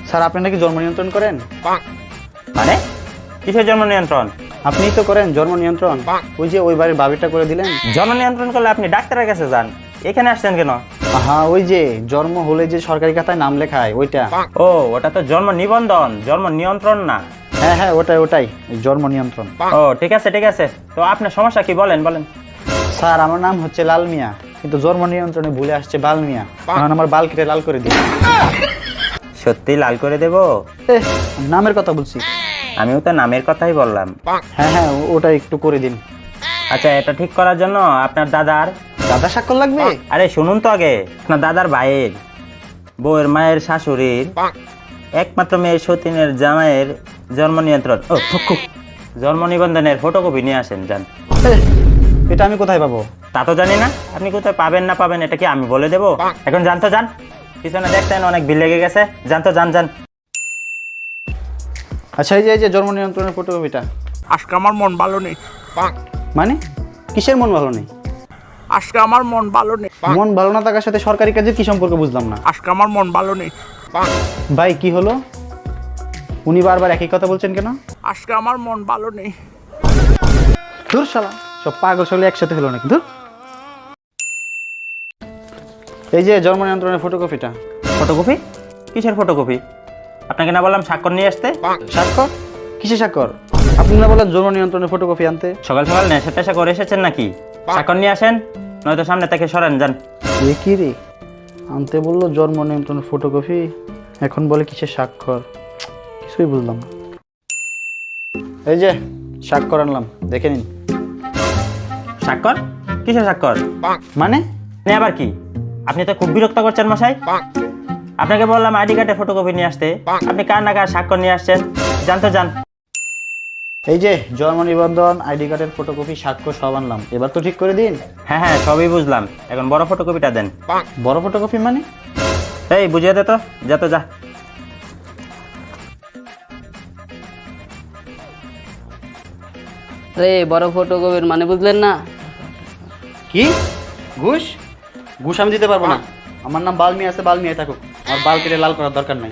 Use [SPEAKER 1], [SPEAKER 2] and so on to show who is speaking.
[SPEAKER 1] Sir আপনি নাকি জন্ম নিয়ন্ত্রণ করেন?
[SPEAKER 2] মানে কিসের জন্ম নিয়ন্ত্রণ?
[SPEAKER 1] আপনিই তো করেন জন্ম নিয়ন্ত্রণ। ওই যে ওই বাড়ির ভাবিটা করে দিলেন।
[SPEAKER 2] জন্ম নিয়ন্ত্রণ করলে আপনি ডাক্তারের কাছে যান, এখানে আসছেন কেন?
[SPEAKER 1] হ্যাঁ ওই যে জন্ম হলে যে সরকারি খাতায় নাম লেখায় ওইটা।
[SPEAKER 2] ও ওটা তো জন্ম নিবন্ধন, জন্ম নিয়ন্ত্রণ না।
[SPEAKER 1] হ্যাঁ হ্যাঁ ওটাই জন্ম নিয়ন্ত্রণ।
[SPEAKER 2] ও ঠিক আছে ঠিক আছে, তো আপনার সমস্যা কি বলেন বলেন।
[SPEAKER 1] স্যার আমার নাম হচ্ছে লাল মিয়া, কিন্তু জন্ম নিয়ন্ত্রণে ভুলে আসছে বাল মিয়া। কারণ আমার বাল কেটে লাল করে দিন।
[SPEAKER 2] সত্যি লাল করে দেব?
[SPEAKER 1] নামের কথা বলছি।
[SPEAKER 2] আমিও তো নামের কথাই বললাম।
[SPEAKER 1] হ্যাঁ হ্যাঁ ওটা একটু করে দিন।
[SPEAKER 2] আচ্ছা এটা ঠিক করার জন্য আপনার দাদার
[SPEAKER 1] দাদা স্বাক্ষর লাগবে?
[SPEAKER 2] আরে শুনুন তো আগে, আপনার দাদার ভাইয়ের, বউয়ের মায়ের শাশুড়ির, একমাত্র মেয়ের সতীনের জামাইয়ের জন্ম নিয়ন্ত্রণ ও থুকু জন্ম নিবন্ধনের ফটোকপি নিয়ে আসেন যান।
[SPEAKER 1] এটা আমি কোথায় পাবো?
[SPEAKER 2] তা তো জানি না, আপনি কোথায় পাবেন না পাবেন এটা কি আমি বলে দেবো? এখন যান তো যান, পিছনে দেখতেন অনেক ভিড় লেগে গেছে, যান তো যান যান।
[SPEAKER 1] আচ্ছা এই যে জন্ম নিয়ন্ত্রণের ফটোকপিটা।
[SPEAKER 3] আজকে আমার মন ভালো নেই।
[SPEAKER 1] মানে কিসের মন ভালো নেই?
[SPEAKER 3] আজকে আমার মন ভালো নেই।
[SPEAKER 1] মন ভালো না থাকার সাথে সরকারি কাজের কি সম্পর্ক বুঝলাম না।
[SPEAKER 3] আজকে আমার মন ভালো নেই।
[SPEAKER 1] ভাই কি হলো? উনি বারবার একই কথা বলছেন কেন?
[SPEAKER 3] আজকে আমার মন ভালো নেই।
[SPEAKER 1] ধুর শালা, সব পাগল সলে একসাথে হলো নাকি? ধুর। এই যে জন্ম নিয়ন্ত্রণের ফটোকপিটা।
[SPEAKER 2] ফটোকপি? কিসের ফটোকপি? আপনাকে না বললাম স্বাক্ষর নিয়ে আসতে?
[SPEAKER 1] স্বাক্ষর? কিসের স্বাক্ষর? আপনি না বললেন জন্ম নিয়ন্ত্রণের ফটোকপি আনতে?
[SPEAKER 2] সকাল সকাল নেশা টেশা করে এসেছেন নাকি? স্বাক্ষর নিয়ে আসেন, নয়তো সামনে থেকে সরেন যান।
[SPEAKER 1] এ কি রে, আনতে বললো জন্ম নিয়ন্ত্রণের ফটোকপি, এখন বলে কিসের স্বাক্ষর? কিছুই বুঝলাম না। এই যে স্বাক্ষর আনলাম, দেখে নিন।
[SPEAKER 2] স্বাক্ষর? কিসের স্বাক্ষর?
[SPEAKER 1] মানে
[SPEAKER 2] আপনি আবার কি? আপনি তো খুব বিরক্ত করছেন মশাই। আপনাকে বললাম আইডি কার্ডের ফটোকপি নিয়ে আসতে, আপনি কার না কার স্বাক্ষর নিয়ে আসছেন, যান তো যান।
[SPEAKER 1] এই যে জন্ম নিবন্ধন, আইডি কার্ডের ফটোকপি, স্বাক্ষর সব আনলাম, এবার তো ঠিক করে দিন।
[SPEAKER 2] হ্যাঁ হ্যাঁ সবই বুঝলাম, এখন বড় ফটোকপিটা দেন।
[SPEAKER 1] বড় ফটোকপি মানে?
[SPEAKER 2] এই বুঝিয়ে দে তো, যা তো যা।
[SPEAKER 4] আরে বড় ফটোকপির মানে বুঝলেন না?
[SPEAKER 1] কি ঘুষ? ঘুষ আমি দিতে পারবো না। আমার নাম বালমিয়া আছে, বালমিয়া থাকুক, আমার বাল কেটে লাল করার দরকার নাই।